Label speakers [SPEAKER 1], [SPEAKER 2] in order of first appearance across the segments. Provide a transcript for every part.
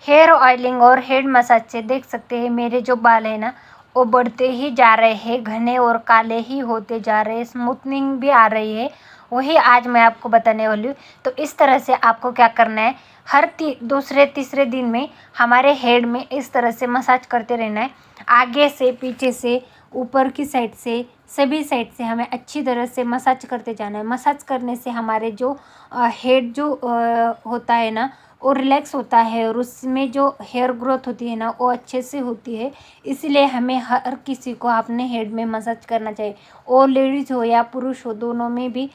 [SPEAKER 1] Hair oiling और head massage से देख सकते हैं मेरे जो बाल है ना वो बढ़ते ही जा रहे हैं, घने और काले ही होते जा रहे हैं, स्मूथनिंग भी आ रही है। वही आज मैं आपको बताने वाली हूँ। तो इस तरह से आपको क्या करना है, हर दूसरे तीसरे दिन में हमारे हेड में इस तरह से मसाज करते रहना है। आगे से, पीछे से, ऊपर की साइड से, सभी साइड से हमें अच्छी तरह से मसाज करते जाना है। मसाज करने से हमारे जो हेड जो होता है ना वो रिलैक्स होता है और उसमें जो हेयर ग्रोथ होती है ना वो अच्छे से होती है। इसलिए हमें हर किसी को अपने हेड में मसाज करना चाहिए। वो लेडीज़ हो या पुरुष हो, दोनों में भी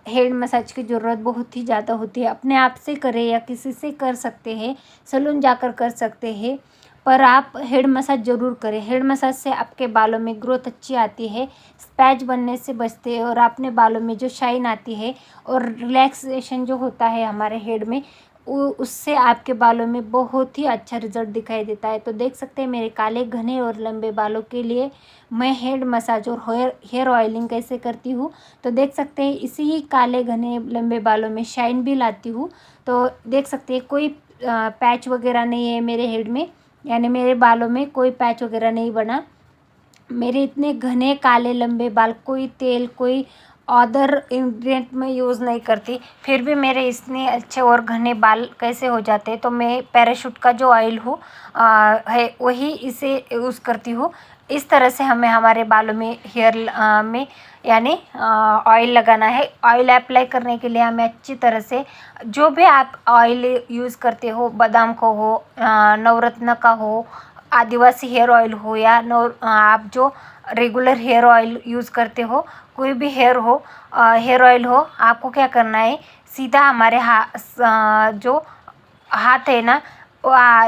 [SPEAKER 1] हेड मसाज की ज़रूरत बहुत ही ज़्यादा होती है। अपने आप से करें या किसी से कर सकते हैं, सैलून जाकर कर सकते हैं, पर आप हेड मसाज ज़रूर करें। हेड मसाज से आपके बालों में ग्रोथ अच्छी आती है, स्पैच बनने से बचते हैं और अपने बालों में जो शाइन आती है और रिलैक्सेशन जो होता है हमारे हेड में उससे आपके बालों में बहुत ही अच्छा रिजल्ट दिखाई देता है। तो देख सकते हैं मेरे काले घने और लंबे बालों के लिए मैं हेड मसाज और हेयर ऑयलिंग कैसे करती हूँ। तो देख सकते हैं इसी ही काले घने लंबे बालों में शाइन भी लाती हूँ। तो देख सकते हैं कोई पैच वगैरह नहीं है मेरे हेड में, यानी मेरे बालों में कोई पैच वगैरह नहीं बना। मेरे इतने घने काले लंबे बाल, कोई तेल, कोई अदर इंग्रेडिएंट में यूज़ नहीं करती, फिर भी मेरे इतने अच्छे और घने बाल कैसे हो जाते। तो मैं पैराशूट का जो ऑयल है वही इसे यूज़ करती हूँ। इस तरह से हमें हमारे बालों में हेयर में यानी ऑयल लगाना है। ऑयल अप्लाई करने के लिए हमें अच्छी तरह से जो भी आप ऑयल यूज़ करते हो, बादाम का हो, नवरत्न का हो, आदिवासी हेयर ऑयल हो या आप जो रेगुलर हेयर ऑयल यूज़ करते हो, कोई भी हेयर ऑयल हो, आपको क्या करना है, सीधा हमारे जो हाथ है ना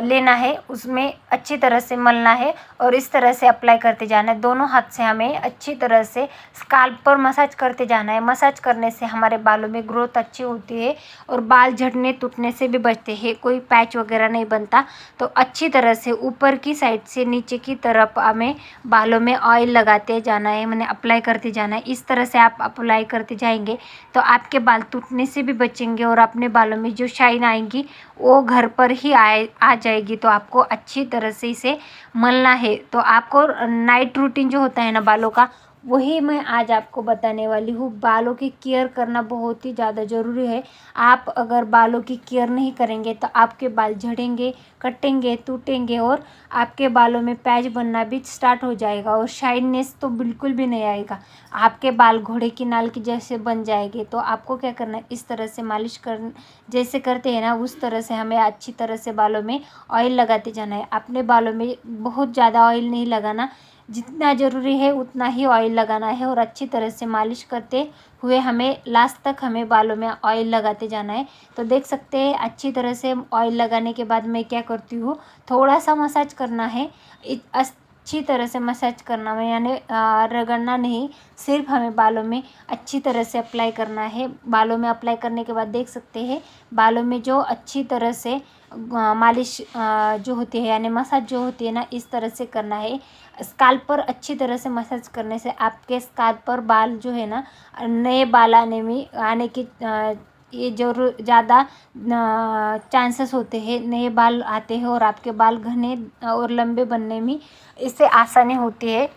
[SPEAKER 1] लेना है, उसमें अच्छी तरह से मलना है और इस तरह से अप्लाई करते जाना है। दोनों हाथ से हमें अच्छी तरह से स्काल्प पर मसाज करते जाना है। मसाज करने से हमारे बालों में ग्रोथ अच्छी होती है और बाल झड़ने टूटने से भी बचते हैं, कोई पैच वगैरह नहीं बनता। तो अच्छी तरह से ऊपर की साइड से नीचे की तरफ हमें बालों में ऑयल लगाते जाना है, मैंने अप्लाई करते जाना है। इस तरह से आप अप्लाई करते जाएंगे तो आपके बाल टूटने से भी बचेंगे और अपने बालों में जो शाइन आएंगी वो घर पर ही आ जाएगी। तो आपको अच्छी तरह से इसे मलना है। तो आपको नाइट रूटीन जो होता है ना बालों का, वही मैं आज आपको बताने वाली हूँ। बालों की केयर करना बहुत ही ज़्यादा ज़रूरी है। आप अगर बालों की केयर नहीं करेंगे तो आपके बाल झड़ेंगे, कटेंगे, टूटेंगे और आपके बालों में पैच बनना भी स्टार्ट हो जाएगा और शाइननेस तो बिल्कुल भी नहीं आएगा। आपके बाल घोड़े की नाल की जैसे बन जाएंगे। तो आपको क्या करना है, इस तरह से मालिश कर जैसे करते हैं ना उस तरह से हमें अच्छी तरह से बालों में ऑयल लगाते जाना है। अपने बालों में बहुत ज़्यादा ऑयल नहीं लगाना, जितना ज़रूरी है उतना ही ऑयल लगाना है और अच्छी तरह से मालिश करते हुए हमें लास्ट तक हमें बालों में ऑयल लगाते जाना है। तो देख सकते हैं अच्छी तरह से ऑयल लगाने के बाद मैं क्या करती हूँ, थोड़ा सा मसाज करना है, अच्छी तरह से मसाज करना है, यानी रगड़ना नहीं, सिर्फ हमें बालों में अच्छी तरह से अप्लाई करना है। बालों में अप्लाई करने के बाद देख सकते हैं बालों में जो अच्छी तरह से मालिश जो होती है यानी मसाज जो होती है ना, इस तरह से करना है। स्काल्प पर अच्छी तरह से मसाज करने से आपके स्काल्प पर बाल जो है ना, नए बाल आने की ये जरूर ज़्यादा चांसेस होते हैं, नए बाल आते हैं और आपके बाल घने और लंबे बनने में इससे आसानी होती है।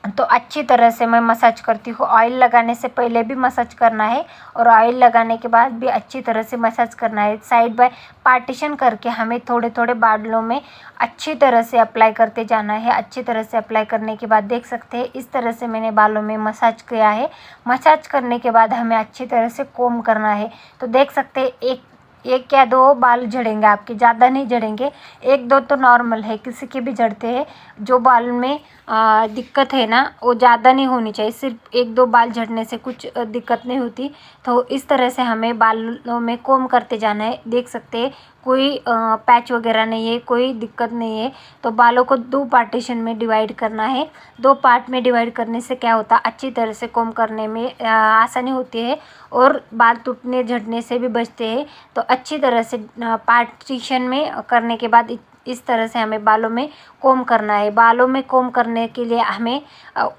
[SPEAKER 1] तो अच्छी तरह से मैं मसाज करती हूँ। ऑयल लगाने से पहले भी मसाज करना है और ऑयल लगाने के बाद भी अच्छी तरह से मसाज करना है। साइड बाय पार्टीशन करके हमें थोड़े थोड़े बालों में अच्छी तरह से अप्लाई करते जाना है। अच्छी तरह से अप्लाई करने के बाद देख सकते हैं इस तरह से मैंने बालों में मसाज किया है। मसाज करने के बाद हमें अच्छी तरह से कोम करना है। तो देख सकते हैं एक या दो बाल झड़ेंगे आपके, ज़्यादा नहीं झड़ेंगे, एक दो तो नॉर्मल है, किसी के भी झड़ते हैं। जो बाल में दिक्कत है ना वो ज़्यादा नहीं होनी चाहिए, सिर्फ एक दो बाल झड़ने से कुछ दिक्कत नहीं होती। तो इस तरह से हमें बालों में कोम करते जाना है। देख सकते हैं कोई पैच वगैरह नहीं है, कोई दिक्कत नहीं है। तो बालों को दो पार्टीशन में डिवाइड करना है। दो पार्ट में डिवाइड करने से क्या होता है, अच्छी तरह से कोम करने में आसानी होती है और बाल टूटने झड़ने से भी बचते हैं। तो अच्छी तरह से पार्टीशन में करने के बाद इस तरह से हमें बालों में कोम करना है। बालों में कोम करने के लिए हमें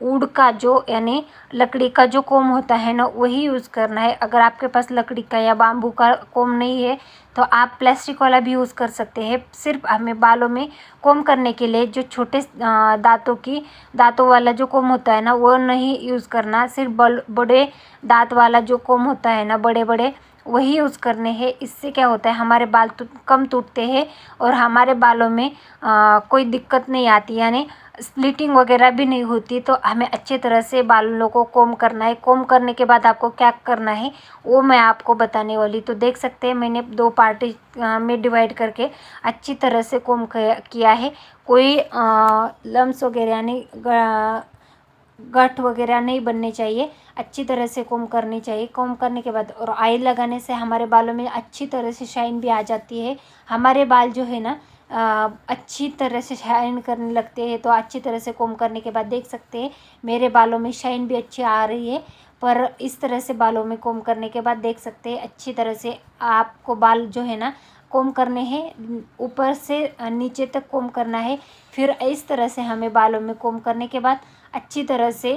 [SPEAKER 1] वुड का जो यानी लकड़ी का जो कोम होता है ना वही यूज़ करना है। अगर आपके पास लकड़ी का या बाम्बू का कोम नहीं है तो आप प्लास्टिक वाला भी यूज़ कर सकते हैं। सिर्फ हमें बालों में कोम करने के लिए जो छोटे दांतों वाला जो कोम होता है ना, वो नहीं यूज़ करना। सिर्फ बड़े दांत वाला जो कोम होता है ना, बड़े बड़े, वही यूज़ करने हैं। इससे क्या होता है, हमारे बाल कम टूटते हैं और हमारे बालों में कोई दिक्कत नहीं आती, यानी स्प्लिटिंग वगैरह भी नहीं होती। तो हमें अच्छे तरह से बालों को कोम करना है। कोम करने के बाद आपको क्या करना है वो मैं आपको बताने वाली। तो देख सकते हैं मैंने 2 पार्ट में डिवाइड करके अच्छी तरह से कोम किया है। कोई लम्स वगैरह यानी गठ वगैरह नहीं बनने चाहिए। अच्छी तरह से कोम करनी चाहिए। कोम करने के बाद और ऑयल लगाने से हमारे बालों में अच्छी तरह से शाइन भी आ जाती है। हमारे बाल जो है ना अच्छी तरह से शाइन करने लगते हैं। तो अच्छी तरह से कोम करने के बाद देख सकते हैं मेरे बालों में शाइन भी अच्छी आ रही है। पर इस तरह से बालों में कोम करने के बाद देख सकते हैं अच्छी तरह से आपको बाल जो है ना कोम करने हैं, ऊपर से नीचे तक कोम करना है। फिर इस तरह से हमें बालों में कोम करने के बाद अच्छी तरह से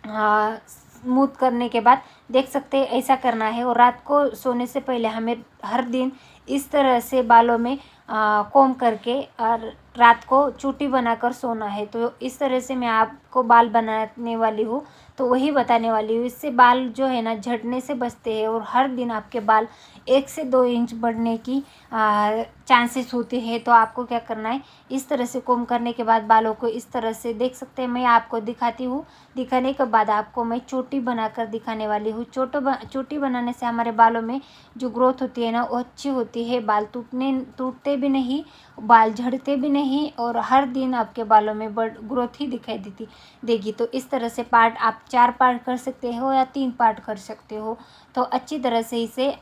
[SPEAKER 1] स्मूथ करने के बाद देख सकते हैं ऐसा करना है। और रात को सोने से पहले हमें हर दिन इस तरह से बालों में कोम करके और रात को चूटी बनाकर सोना है। तो इस तरह से मैं आपको बाल बनाने वाली हूँ, तो वही बताने वाली हूँ। इससे बाल जो है ना झड़ने से बचते हैं और हर दिन आपके बाल 1 से 2 इंच बढ़ने की चांसेस होते हैं। तो आपको क्या करना है, इस तरह से कोम करने के बाद बालों को इस तरह से देख सकते हैं। मैं आपको दिखाती हूँ। दिखाने के बाद आपको मैं चोटी बनाकर दिखाने वाली हूँ। चोटी बनाने से हमारे बालों में जो ग्रोथ होती है ना वो अच्छी होती है। बाल टूटते भी नहीं, बाल झड़ते भी नहीं और हर दिन आपके बालों में ग्रोथ ही दिखाई देगी। तो इस तरह से पार्ट आप 4 पार्ट कर सकते हो या 3 पार्ट कर सकते हो। तो अच्छी तरह से इसे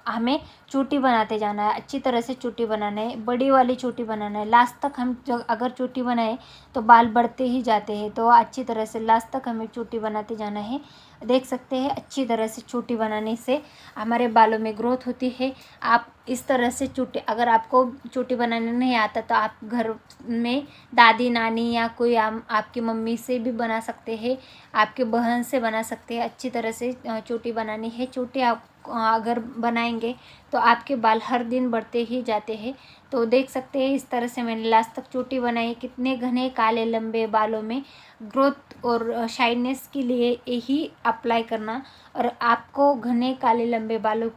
[SPEAKER 1] हमें चोटी बनाते जाना है। अच्छी तरह से चोटी बनाना है, बड़ी वाली चोटी बनाना है। लास्ट तक हम अगर चोटी बनाए तो बाल बढ़ते ही जाते हैं। तो अच्छी तरह से लास्ट तक हमें चोटी बनाते जाना है। देख सकते हैं अच्छी तरह से चोटी बनाने से हमारे बालों में ग्रोथ होती है। आप इस तरह से चोटी, अगर आपको चोटी बनाने नहीं आता तो आप घर में दादी नानी या कोई आपकी मम्मी से भी बना सकते हैं, आपके बहन से बना सकते हैं। अच्छी तरह से चोटी बनानी है। चोटी आप अगर बनाएंगे तो आपके बाल हर दिन बढ़ते ही जाते हैं। तो देख सकते हैं इस तरह से मैंने लास्ट तक चोटी बनाई। कितने घने काले लंबे बालों में ग्रोथ और शाइनेस के लिए यही अप्लाई करना। और आपको घने काले लंबे बालों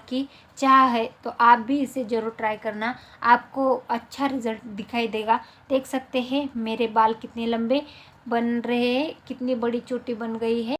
[SPEAKER 1] की चाह है तो आप भी इसे ज़रूर ट्राई करना, आपको अच्छा रिजल्ट दिखाई देगा। देख सकते हैं मेरे बाल कितने लंबे बन रहे हैं, कितनी बड़ी चोटी बन गई है।